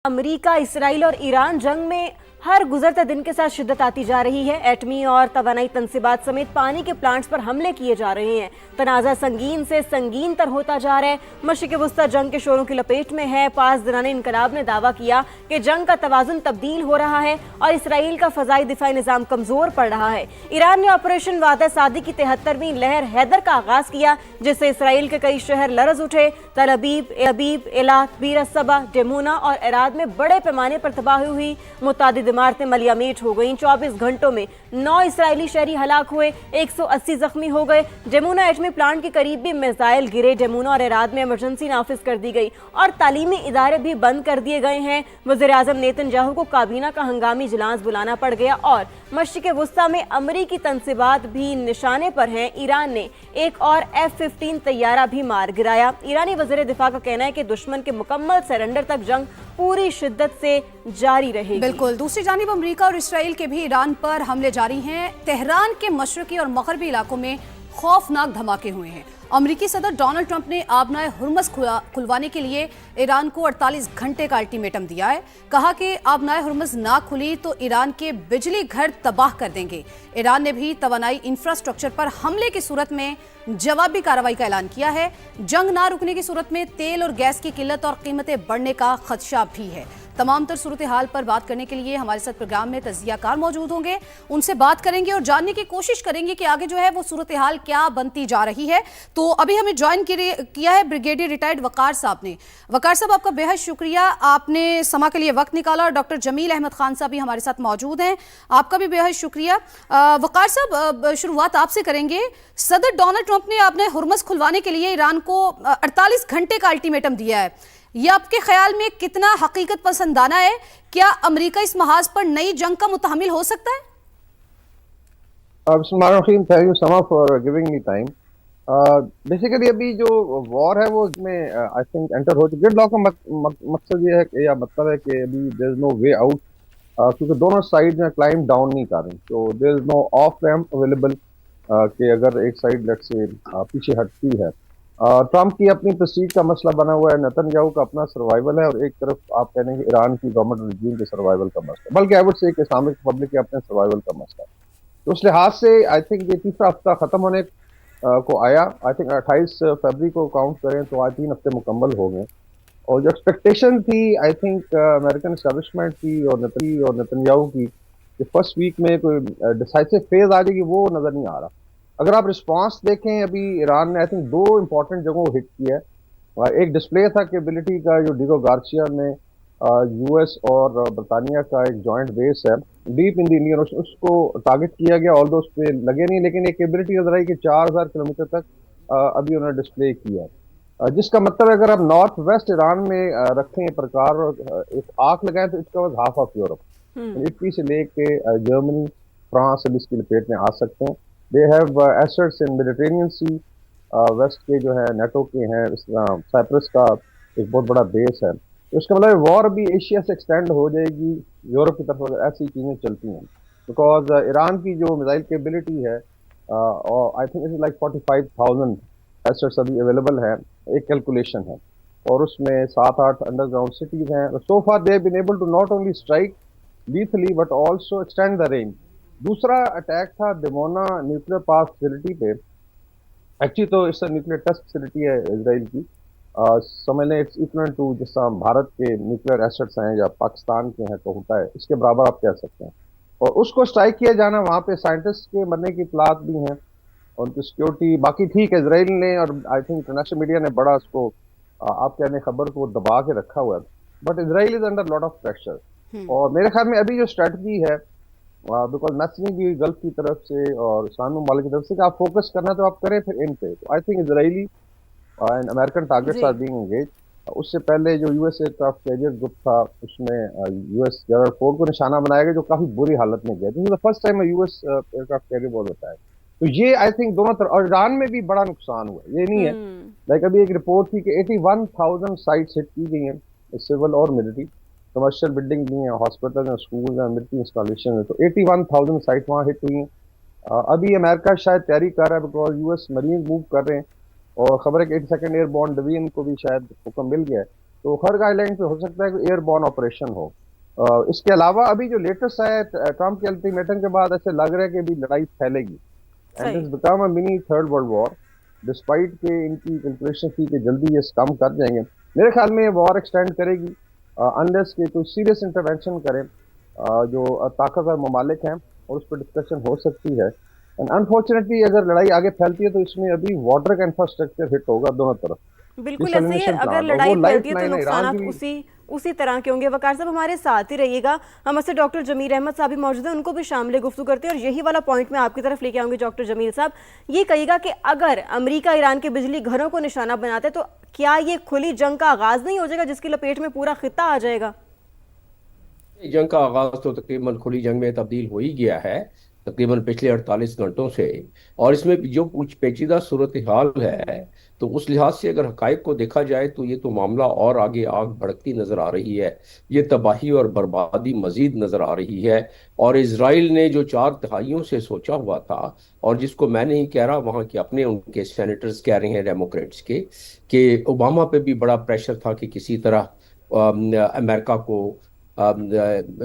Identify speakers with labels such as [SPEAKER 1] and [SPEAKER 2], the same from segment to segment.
[SPEAKER 1] America, Israel और Iran जंग में हर गुजरते दिन के साथ शिद्दत आती जा रही है। एटमी और तवानाई तंसीबात समेत पानी के प्लांट्स पर हमले किए जा रहे हैं। तनाज़ा संगीन से संगीन तर होता जा रहा है। मशरिक़ वस्ता जंग के शोरों की लपेट में है। 5 दिनाने इनकलाब ने दावा किया कि जंग का तवाज़ुन तब्दील हो रहा है और इसराइल का फ़ज़ाई दिफाई निज़ाम कमज़ोर पड़ रहा है। ईरान ने ऑपरेशन वादा सादी की 73वीं लहर हैदर का आगाज़ किया, जिससे इसराइल के कई शहर लरज़ उठे। तल अबीब, एलात, बीर अस-सबा, डेमोना और एराद में बड़े पैमाने पर तबाही हुई। मुतादिद इमारतें मलियामीट हो गईं। 24 घंटों में 9 इसराइली शहरी हलाक हुए, 180 जख्मी हो गए। डेमोना एटमी प्लांट के करीब भी मिसाइल गिरे। डेमोना और एराद में इमरजेंसी नाफिज कर दी गई और तालीमी इदारे भी बंद कर दिए गए हैं। वज़ीर आज़म नेतन्याहू को काबीना का हंगामी इजलास बुलाना पड़ गया और मशरिक़ वस्ता में अमरीकी तंसीबात भी निशाने पर हैं। ईरान ने एक और F-15 तैयारा भी मार गिराया। ईरानी वज़ीर दिफा का कहना है कि दुश्मन के मुकम्मल सरेंडर तक जंग पूरी शिद्दत से जारी रहेगी।
[SPEAKER 2] बिल्कुल। दूसरी जानिब अमेरिका और इसराइल के भी ईरान पर हमले जारी हैं। तेहरान के मशरकी और मगरबी इलाकों में खौफनाक धमाके हुए हैं। अमेरिकी सदर डोनाल्ड ट्रंप ने आबनाए हुर्मुज़ खुलवाने के लिए ईरान को 48 घंटे का अल्टीमेटम दिया है। कहा कि आबनाए हुर्मुज़ ना खुली तो ईरान के बिजली घर तबाह कर देंगे। ईरान ने भी तवानाई इंफ्रास्ट्रक्चर पर हमले की सूरत में जवाबी कार्रवाई का ऐलान किया है। जंग ना रुकने की सूरत में तेल और गैस की किल्लत और कीमतें बढ़ने का खदशा भी है। तमाम तर सूरत हाल पर बात करने के लिए हमारे साथ प्रोग्राम में तजियाकार मौजूद होंगे। उनसे बात करेंगे और जानने की कोशिश करेंगे कि आगे जो है वो सूरत हाल क्या बनती जा रही है। तो अभी हमें ज्वाइन किया है ब्रिगेडियर रिटायर्ड वकार साहब ने। वकार साहब, आपका बेहद शुक्रिया, आपने समा के लिए वक्त निकाला। और डॉक्टर जमील अहमद खान साहब भी हमारे साथ मौजूद हैं, आपका भी बेहद शुक्रिया। वकार साहब, शुरुआत आपसे करेंगे। सदर डोनाल्ड ट्रंप ने आपने हुर्मुज़ खुलवाने के लिए ईरान को 48 घंटे का अल्टीमेटम दिया है। यह आपके ख्याल में कितना हकीकत पसंदाना है? क्या अमेरिका इस महाज पर नई जंग का मुतहमिल हो सकता है?
[SPEAKER 3] थैंक यू समा for giving me time. Basically अभी जो वॉर है वो इसमें आई थिंक एंटर हो चुकी है। लॉ का मकसद ये है कि या मतलब है कि अभी there is no way out, क्योंकि दोनों साइड में क्लाइंब डाउन नहीं कर रही, तो there is no off ramp available कि अगर एक साइड लेट से पीछे हटती है। ट्रंप की अपनी प्रेस्टीज का मसला बना हुआ है, नेतन्याहू का अपना सर्वाइवल है, और एक तरफ आप कह लेंगे ईरान की गवर्नमेंट रिजीम के सर्वाइवल का मसला, बल्कि I would say Islamic Republic के अपने सर्वाइवल का मसला। तो उस लिहाज से आई थिंक ये तीसरा हफ्ता खत्म होने को आया। आई थिंक 28 फरवरी को काउंट करें तो आज 3 हफ्ते मुकम्मल हो गए, और जो एक्सपेक्टेशन थी आई थिंक अमेरिकन एस्टेब्लिशमेंट की और नेतन्याहू की कि फर्स्ट वीक में कोई डिसाइसिव फेज आ जाएगी, वो नजर नहीं आ रहा। अगर आप रिस्पांस देखें, अभी ईरान ने आई थिंक 2 इंपॉर्टेंट जगहों को हिट किया है। एक डिस्प्ले था कैपेबिलिटी का जो डिगो गार्सिया में यूएस और बरतानिया का एक जॉइंट बेस है deep in the Indian ocean, उसको टारगेट किया गया। ऑल दो उस पर लगे नहीं, लेकिन एक कैपेबिलिटी नजर आई कि 4000 किलोमीटर तक अभी उन्होंने डिस्प्ले किया है। जिसका मतलब अगर आप नॉर्थ वेस्ट ईरान में रखें प्रकार एक आंख लगाएं तो इसका वजह हाफ ऑफ यूरोप, इटली से लेके जर्मनी, फ्रांस अब इसकी लपेट में आ सकते हैं। They have assets in Mediterranean sea, west के जो है नेटो के हैं, साइप्रस का एक बहुत बड़ा बेस है। तो इसका मतलब वॉर भी एशिया से एक्सटेंड हो जाएगी यूरोप की तरफ, अगर ऐसी चीजें चलती हैं, बिकॉज ईरान की जो मिसाइल कैपेबिलिटी है I think it is like 45,000 assets अभी अवेलेबल है, एक कैलकुलेशन है, और उसमें 7-8 अंडरग्राउंड सिटीज हैं। So far they have been able to not only strike lethally but also extend the range. दूसरा अटैक था डेमोना न्यूक्लियर पावर फैसिलिटी पे। एक्चुअली तो इससे न्यूक्लियर टेस्ट फैसिलिटी है इसराइल की, समझ लें इट्स इक्वल टू जैसा भारत के न्यूक्लियर एसेट्स हैं या पाकिस्तान के हैं तो होता है, इसके बराबर आप कह सकते हैं। और उसको स्ट्राइक किया जाना, वहाँ पे साइंटिस्ट के मरने की इतलात भी हैं, उनकी सिक्योरिटी बाकी ठीक है। इसराइल ने और आई थिंक इंटरनेशनल मीडिया ने बड़ा उसको आप कहने खबर को दबा के रखा हुआ है, but Israel is under lot of pressure. और मेरे ख्याल में अभी जो स्ट्रेटजी है, बिकॉज मैसेजिंग भी गल्फ की तरफ से और इस्लामी ममालिक की तरफ से कि आप फोकस करना तो आप करें फिर इन पे, तो I think Israeli and American targets are being engage. उससे पहले जो यूएस एयरक्राफ्ट कैरियर ग्रुप था उसमें यूएस जनरल फोर्ड को निशाना बनाया गया, जो काफी बुरी हालत में गया। This is the first time US aircraft carrier was होता है। तो ये आई थिंक दोनों तरफ, और ईरान में भी बड़ा नुकसान हुआ, ये नहीं है लाइक अभी एक रिपोर्ट थी कि 81,000 साइट्स हिट की गई हैं, सिविल और मिलिट्री, कमर्शियल बिल्डिंग भी हैं, हॉस्पिटल हैं, स्कूल हैं, मिलिट्री इंस्टॉलेशन है, तो 81,000 साइट वहाँ हिट हुई हैं। अभी अमेरिका शायद तैयारी कर रहा है बिकॉज यूएस मरीन मूव कर रहे हैं, और खबर है कि 82nd एयरबोर्न डिवीजन को भी शायद हुक्म मिल गया है तो खर्ग आइलैंड पे हो सकता है कि एयरबॉर्न ऑपरेशन हो। इसके अलावा अभी जो लेटेस्ट आया है ट्रम्प के अल्टीमेटम के बाद, ऐसे लग रहा है कि अभी लड़ाई फैलेगी एंड
[SPEAKER 1] सही।
[SPEAKER 3] It's become a mini third world war, despite के इनकी कैलकुलेशन थी कि जल्दी ये कम कर जाएंगे। मेरे ख्याल में ये वॉर एक्सटेंड करेगी अनलेस के कोई सीरियस इंटरवेंशन करें जो ताकतवर ममालिक हैं, और उस पर डिस्कशन हो सकती है। एंड अनफॉर्चुनेटली अगर लड़ाई आगे फैलती है तो इसमें अभी वाटर का इंफ्रास्ट्रक्चर हिट होगा दोनों तरफ।
[SPEAKER 1] बिल्कुल ऐसे ही है,
[SPEAKER 3] डिसलिनेशन
[SPEAKER 1] अगर
[SPEAKER 3] प्लांट, और वो
[SPEAKER 1] लड़ाई
[SPEAKER 3] लाइफ
[SPEAKER 1] फैलती है तो
[SPEAKER 3] लाइन है ईरान की
[SPEAKER 1] नुकसानात
[SPEAKER 3] भी।
[SPEAKER 1] उसी उसी तरह के होंगे। वकार साहब हमारे साथ ही रहिएगा, हमसे डॉक्टर जमीर अहमद साहब भी मौजूद हैं, उनको भी शामिल गुफ्तगू करते हैं। और यही वाला पॉइंट मैं आपकी तरफ लेके आऊंगी डॉक्टर जमीर साहब, ये कहिएगा कि अगर अमेरिका ईरान के बिजली घरों को निशाना बनाते हैं तो क्या ये खुली जंग का आगाज नहीं हो जाएगा जिसकी लपेट में पूरा खिता आ जाएगा?
[SPEAKER 4] जंग का आगाज तो तकरीबन खुली जंग में तब्दील हो ही गया है, तकरीबन पिछले 48 घंटों से। और इसमें जो कुछ पेचीदा सूरत हाल है, तो उस लिहाज से अगर हकाइक को देखा जाए तो ये तो मामला और आगे आग भड़कती नजर आ रही है। ये तबाही और बर्बादी मजीद नजर आ रही है। और इसराइल ने जो 4 दहाइयों से सोचा हुआ था, और जिसको मैं नहीं कह रहा, वहाँ के अपने उनके सेनेटर्स कह रहे हैं डेमोक्रेट्स के, कि ओबामा पे भी बड़ा प्रेशर था कि किसी तरह अमेरिका को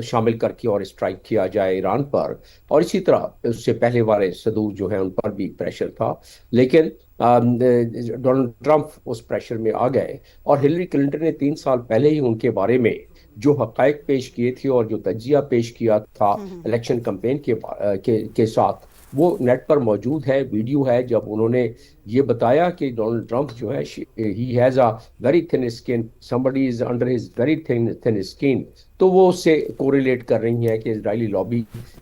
[SPEAKER 4] शामिल करके और स्ट्राइक किया जाए ईरान पर। और इसी तरह उससे पहले वाले सदूर जो है उन पर भी प्रेशर था। लेकिन डोनाल्ड ट्रंप उस प्रेशर में आ गए, और हिलरी क्लिंटन ने 3 साल पहले ही उनके बारे में जो हकायक पेश किए थे और जो तजिया पेश किया था इलेक्शन कैंपेन के साथ, वो नेट पर मौजूद है, वीडियो है, जब उन्होंने ये बताया कि डोनाल्ड ट्रंप जो है he has a very thin skin, somebody is under his very thin skin. तो वो उससे कोरिलेट कर रही है कि इजरायली लॉबी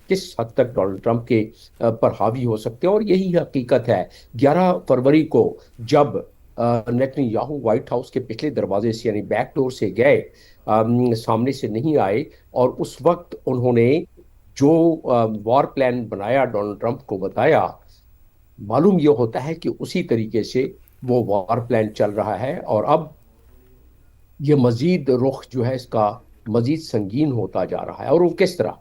[SPEAKER 4] किस हद तक डोनाल्ड ट्रंप के पर हावी हो सकते हैं। और यही हकीकत है। 11 फरवरी को जब नेतन्याहू व्हाइट हाउस के पिछले दरवाजे से यानी बैक डोर से गए, सामने से नहीं आए, और उस वक्त उन्होंने जो वॉर प्लान बनाया, डोनाल्ड ट्रंप को बताया, मालूम यह होता है कि उसी तरीके से वो वॉर प्लान चल रहा है। और अब ये मजीद रुख जो है इसका मजीद संगीन होता जा रहा है। और वो किस तरह,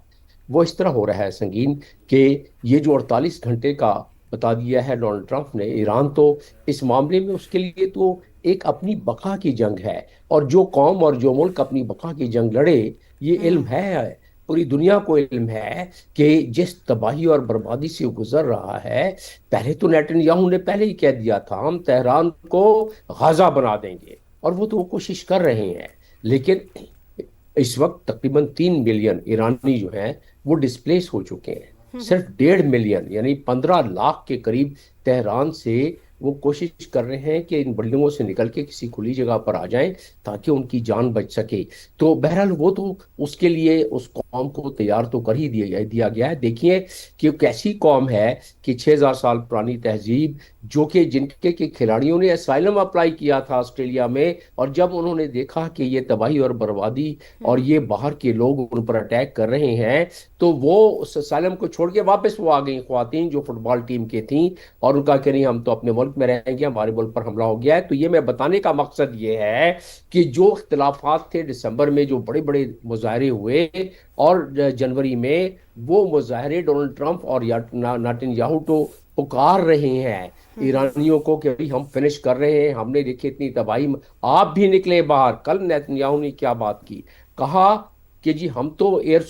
[SPEAKER 4] वो इस तरह हो रहा है संगीन कि ये जो 48 घंटे का बता दिया है डोनाल्ड ट्रंप ने, ईरान तो इस मामले में उसके लिए तो एक अपनी बका की जंग है। और जो कौम और जो मुल्क अपनी बका की जंग लड़े, ये इल्म है, पूरी दुनिया को इल्म है कि जिस तबाही और बर्बादी से गुजर रहा है। पहले तो नेतन्याहू ने पहले ही कह दिया था हम तेहरान को गाजा बना देंगे, और वो तो वो कोशिश कर रहे हैं। लेकिन इस वक्त तकरीबन 3 मिलियन ईरानी जो हैं वो डिस्प्लेस हो चुके हैं। सिर्फ 1.5 मिलियन यानी 15 लाख के करीब तेहरान से वो कोशिश कर रहे हैं कि इन बिल्डिंगों से निकल के किसी खुली जगह पर आ जाएं ताकि उनकी जान बच सके। तो बहरहाल वो तो उसके लिए उस कौम को तैयार तो कर ही दिया गया है। देखिए कि कैसी कौम है कि 6000 साल पुरानी तहजीब, जो कि जिनके के खिलाड़ियों ने असाइलम अप्लाई किया था ऑस्ट्रेलिया में, और जब उन्होंने देखा कि ये तबाही और बर्बादी और ये बाहर के लोग उन पर अटैक कर रहे हैं, तो वो उस असाइलम को छोड़ के वापस वो आ गई ख्वातीन जो फुटबॉल टीम के थी, और उनका कह रही हम तो अपने मुल्क में रहेंगे, हमारे मुल्क पर हमला हो गया है। तो ये मैं बताने का मकसद ये है कि जो इख्तिलाफात थे दिसंबर में, जो बड़े बड़े मुजाहरे हुए, और जनवरी में वो मुजाहरे डोनाल्ड ट्रंप और नेतन्याहू तो पुकार रहे हैं ईरानियों को कि भाई हम फिनिश कर रहे हैं, हमने देखी इतनी तबाही। आप भी निकले बाहर। कल नेतन्याहू ने क्या बात की, कहा कि जी हम तो एयर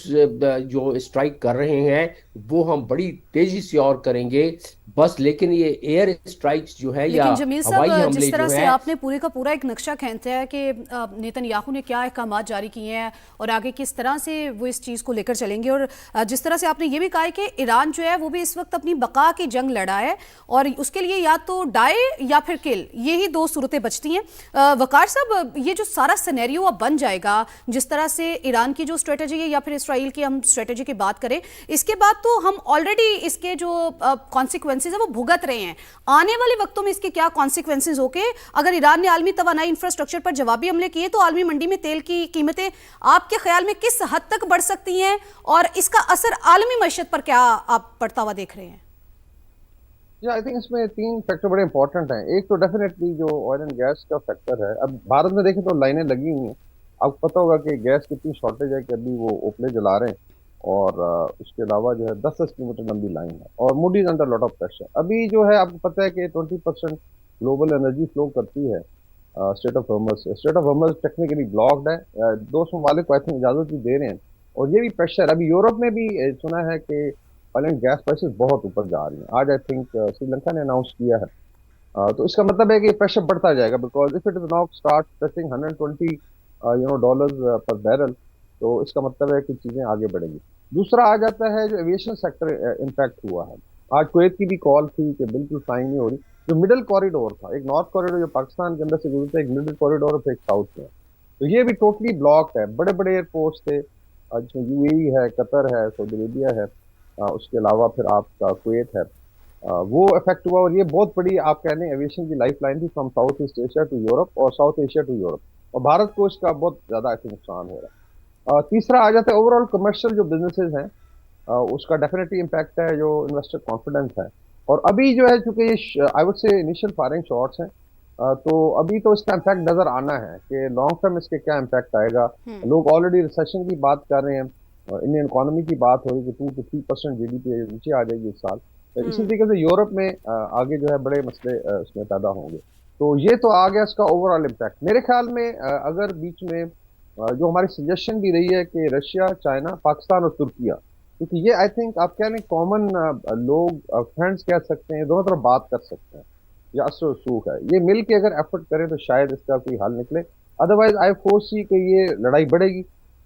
[SPEAKER 4] जो स्ट्राइक कर रहे हैं वो हम बड़ी तेजी से और करेंगे बस, लेकिन ये एयर स्ट्राइक्स जो है या
[SPEAKER 2] लेकिन जमील
[SPEAKER 4] हवाई
[SPEAKER 2] साहब,
[SPEAKER 4] हमले
[SPEAKER 2] जिस तरह
[SPEAKER 4] जो
[SPEAKER 2] से
[SPEAKER 4] है,
[SPEAKER 2] आपने पूरे का पूरा एक नक्शा खींचा है कि नेतन्याहू ने क्या अहकाम जारी किए हैं और आगे किस तरह से वो इस चीज़ को लेकर चलेंगे, और जिस तरह से आपने ये भी कहा है कि ईरान जो है वो भी इस वक्त अपनी बका की जंग लड़ा है और उसके लिए या तो डाई या फिर किल, ये ही 2 सूरतें बचती हैं। वकार साहब, ये जो सारा सिनेरियो अब बन जाएगा, जिस तरह से ईरान की जो स्ट्रेटेजी है या फिर इसराइल की हम स्ट्रेटेजी की बात करें, इसके बाद तो हम ऑलरेडी इसके जो कॉन्सिक्वेंसेज है वो भुगत रहे हैं। आने वाले वक्तों में इसके क्या कॉन्सिक्वेंसेज होके, अगर ईरान ने आलमी तवानाई इंफ्रास्ट्रक्चर पर जवाबी हमले किए तो आलमी मंडी में तेल की कीमतें आपके ख्याल में किस हद तक बढ़ सकती हैं और इसका असर आलमी मईशत पर क्या आप पड़ता हुआ देख रहे हैं?
[SPEAKER 3] या आई थिंक इसमें 3 फैक्टर बड़े इंपॉर्टेंट हैं। एक तो डेफिनेटली जो ऑयल एंड गैस का फैक्टर है। अब भारत में देखें तो लाइनें लगी हुई हैं, आपको पता होगा कि गैस की इतनी शॉर्टेज है कि अभी वो ओपले जला रहे हैं, और उसके अलावा जो है 10-10 किलोमीटर लंबी लाइन है, और Moody's under lot of pressure. अभी जो है आपको पता है कि 20% ग्लोबल एनर्जी फ्लो करती है स्टेट ऑफ हॉर्मस टेक्निकली ब्लॉक्ड है। दो ममालिक को आई थिंक इजाजत भी दे रहे हैं, और ये भी प्रेशर अभी यूरोप में भी सुना है कि ऑयल एंड गैस प्राइसेस बहुत ऊपर जा रही हैं। आज आई थिंक श्रीलंका ने अनाउंस किया है। तो इसका मतलब है कि प्रेशर बढ़ता जाएगा, because if it is now start touching 120 dollars पर बैरल, तो इसका मतलब है कि चीजें आगे बढ़ेंगी। दूसरा आ जाता है जो एविएशन सेक्टर इम्पैक्ट हुआ है। आज कुवैत की भी कॉल थी कि बिल्कुल फ्लाइंग नहीं हो रही। जो मिडिल कॉरिडोर था, एक नॉर्थ कॉरिडोर जो पाकिस्तान के अंदर से गुजरता है, एक मिडिल कॉरिडोर और एक साउथ में, तो ये भी टोटली ब्लॉक है। बड़े बड़े एयरपोर्ट्स थे, जिसमें यूएई है, कतर है, सऊदी अरेबिया है, उसके अलावा फिर आपका कुवैत है, वो इफेक्ट हुआ। और ये बहुत बड़ी आप कह लें एविएशन की लाइफ लाइन थी from South East Asia to Europe और साउथ एशिया टू यूरोप, और भारत को इसका बहुत ज्यादा ऐसे नुकसान हो रहा है। तीसरा आ जाता है ओवरऑल कमर्शियल जो बिजनेसेस हैं, उसका डेफिनेटली इम्पैक्ट है, जो इन्वेस्टर कॉन्फिडेंस है। और अभी जो है चूंकि ये I would say initial firing shots हैं, तो अभी तो इसका इम्पैक्ट नजर आना है कि लॉन्ग टर्म इसके क्या इम्पैक्ट आएगा। लोग ऑलरेडी रिसेशन की बात कर रहे हैं, इंडियन इकोनॉमी की बात हो रही है कि 2 to 3% जीडीपी नीचे आ जाएगी इस साल। इसी तरीके से यूरोप में आगे जो है बड़े मसले उसमें पैदा होंगे। तो ये तो आ गया इसका ओवरऑल इम्पैक्ट। मेरे ख्याल में अगर बीच में जो हमारी सजेशन भी रही है कि रशिया, चाइना, पाकिस्तान और तुर्किया, क्योंकि ये आई थिंक आप कह लें कॉमन लोग फ्रेंड्स कह सकते हैं, दोनों तरफ बात कर सकते हैं, या असर सूख है, ये मिल के अगर एफर्ट करें तो शायद इसका कोई हल निकले। अदरवाइज आई फोरसी कि ये लड़ाई बढ़ेगी,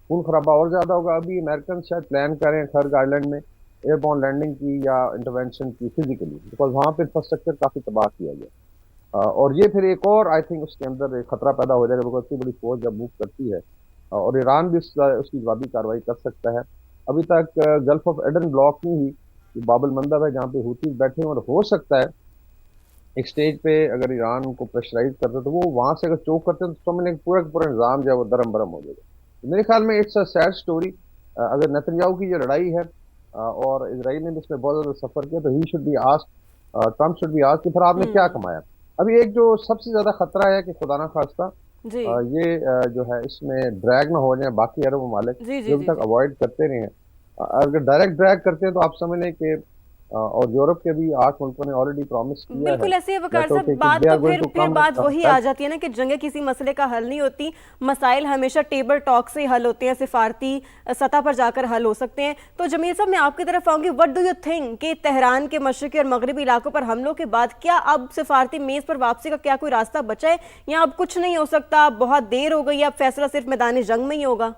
[SPEAKER 3] खून खराबा और ज्यादा होगा। अभी अमेरिकन शायद प्लान करें खर्ग आइलैंड में एयरबॉर्न लैंडिंग की या इंटरवेंशन की फिजिकली, बिकॉज वहाँ पे इंफ्रास्ट्रक्चर काफी तबाह किया गया। और ये फिर एक और आई थिंक उसके अंदर एक खतरा पैदा हो जाएगा, बिकॉज इतनी बड़ी फौज जब मूव करती है, और ईरान भी उसकी जवाबी कार्रवाई कर सकता है। अभी तक गल्फ ऑफ एडन ब्लॉक में ही बाबल मंदब है जहाँ पे हूथी बैठे हैं, और हो सकता है एक स्टेज पे अगर ईरान को प्रेशराइज करते तो वो वहां से अगर चोक करते हैं तो समझ लें पूरा का पूरा निजाम जो है वो दरम बरम हो जाएगा। तो मेरे ख्याल में इट्स अ सैड स्टोरी। अगर नेतन्याहू की जो लड़ाई है और इसराइल ने भी इसमें बहुत ज्यादा सफर किया, तो he should be asked, Trump should be asked कि फिर आपने क्या कमाया। अभी एक जो सबसे ज्यादा खतरा है कि खुदा ना खास्ता
[SPEAKER 1] जी
[SPEAKER 3] ये जो है इसमें ड्रैग ना हो जाए बाकी अरब ममालिक
[SPEAKER 1] जी जी
[SPEAKER 3] जो अभी
[SPEAKER 1] जी
[SPEAKER 3] तक अवॉइड करते रहे हैं। अगर डायरेक्ट ड्रैग करते हैं तो आप समझ लें कि और यूरोप के भी 8 मुल्कों ने ऑलरेडी प्रॉमिस किया है
[SPEAKER 1] बिल्कुल ऐसे ही वकार
[SPEAKER 3] NATO
[SPEAKER 1] साहब,
[SPEAKER 3] के कि
[SPEAKER 1] बात
[SPEAKER 3] they
[SPEAKER 1] तो
[SPEAKER 3] are going to
[SPEAKER 1] फिर
[SPEAKER 3] come
[SPEAKER 1] बात
[SPEAKER 3] and
[SPEAKER 1] वही आ जाती है ना कि जंगें किसी मसले का हल नहीं होती, मसाइल हमेशा टेबल टॉक से हल होते हैं, सिफारती सतह पर जाकर हल हो सकते हैं। तो जमील साहब मैं आपकी तरफ आऊंगी, व्हाट डू यू थिंक कि तेहरान के मशरकी और मगरबी इलाकों पर हमलों के बाद क्या अब सिफारती मेज पर वापसी का क्या कोई रास्ता बचा है, या अब कुछ नहीं हो सकता, अब बहुत देर हो गई, अब फैसला सिर्फ मैदान जंग में ही होगा?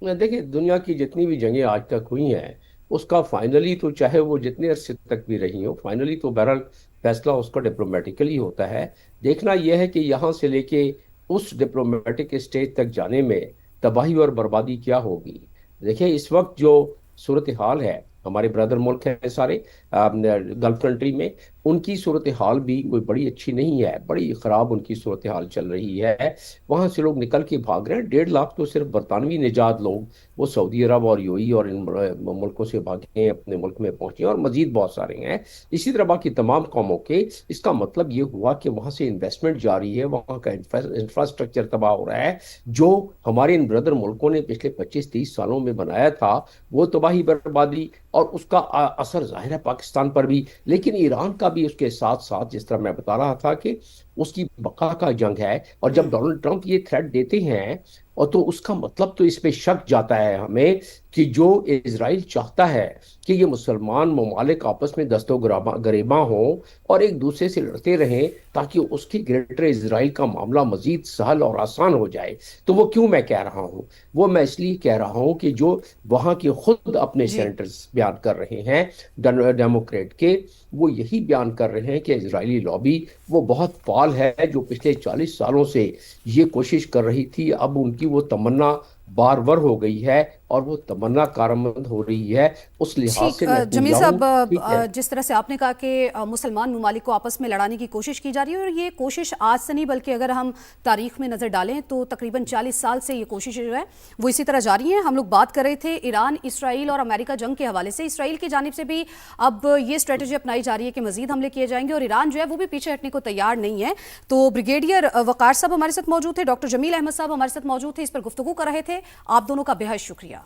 [SPEAKER 4] देखिए, दुनिया की जितनी भी जंगें आज तक हुई हैं उसका फाइनली तो चाहे वो जितने अरसे तक भी रही हो, फाइनली तो बहरहाल फैसला उसका डिप्लोमेटिकली होता है। देखना यह है कि यहाँ से लेके उस डिप्लोमेटिक स्टेज तक जाने में तबाही और बर्बादी क्या होगी। देखिए, इस वक्त जो सूरत हाल है, हमारे ब्रदर मुल्क हैं सारे गल्फ कंट्री में, उनकी सूरत हाल भी कोई बड़ी अच्छी नहीं है, बड़ी ख़राब उनकी सूरत हाल चल रही है। वहाँ से लोग निकल के भाग रहे हैं। 1.5 लाख तो सिर्फ बरतानवी निजात लोग वो सऊदी अरब और यूएई और इन मुल्कों से भागे अपने मुल्क में पहुंचे, और मजीद बहुत सारे हैं। इसी तरह बाकी तमाम कौमों के। इसका मतलब ये हुआ कि वहाँ से इन्वेस्टमेंट जारी है, वहाँ का इंफ्रास्ट्रक्चर तबाह हो रहा है। जो हमारे इन ब्रदर मुल्कों ने पिछले 25-30 सालों में बनाया था वो तबाही बर्बादी, और उसका असर जाहिर है पाकिस्तान पर भी, लेकिन ईरान का भी उसके साथ साथ, जिस तरह मैं बता रहा था कि उसकी बका का जंग है। और जब डोनाल्ड ट्रंप ये थ्रेट देते हैं, और तो उसका मतलब तो इस पे शक जाता है हमें कि जो इजराइल चाहता है कि ये मुसलमान ममालिक आपस में दस्तो गरेबा हों और एक दूसरे से लड़ते रहें ताकि उसकी ग्रेटर इजराइल का मामला मजीद सहल और आसान हो जाए। तो वो क्यों मैं कह रहा हूँ, वो मैं इसलिए कह रहा हूँ कि जो वहाँ के खुद अपने सेनेटर्स बयान कर रहे हैं डेमोक्रेट के, वो यही बयान कर रहे हैं कि इजरायली लॉबी वो बहुत फाल है, जो पिछले 40 सालों से ये कोशिश कर रही थी, अब उनकी वो तमन्ना बारवर हो गई है और वो तमन्ना कारमंद हो रही है। उस लिहाज से
[SPEAKER 2] जमील साहब, जिस तरह से आपने कहा कि मुसलमान ममालिक को आपस में लड़ाने की कोशिश की जा रही है, और ये कोशिश आज से नहीं बल्कि अगर हम तारीख में नज़र डालें तो तकरीबन 40 साल से ये कोशिश जो है वो इसी तरह जारी है। हम लोग बात कर रहे थे ईरान, इसराइल और अमेरिका जंग के हवाले से। इसराइल की जानिब से भी अब ये स्ट्रेटजी अपनाई जा रही है कि मजीद हमले किए जाएंगे, और ईरान जो है वो भी पीछे हटने को तैयार नहीं है। तो ब्रिगेडियर वकार साहब हमारे साथ मौजूद थे, डॉक्टर जमील अहमद साहब हमारे साथ मौजूद थे, इस पर गुफ्तगू कर रहे थे। आप दोनों का बेहद शुक्रिया।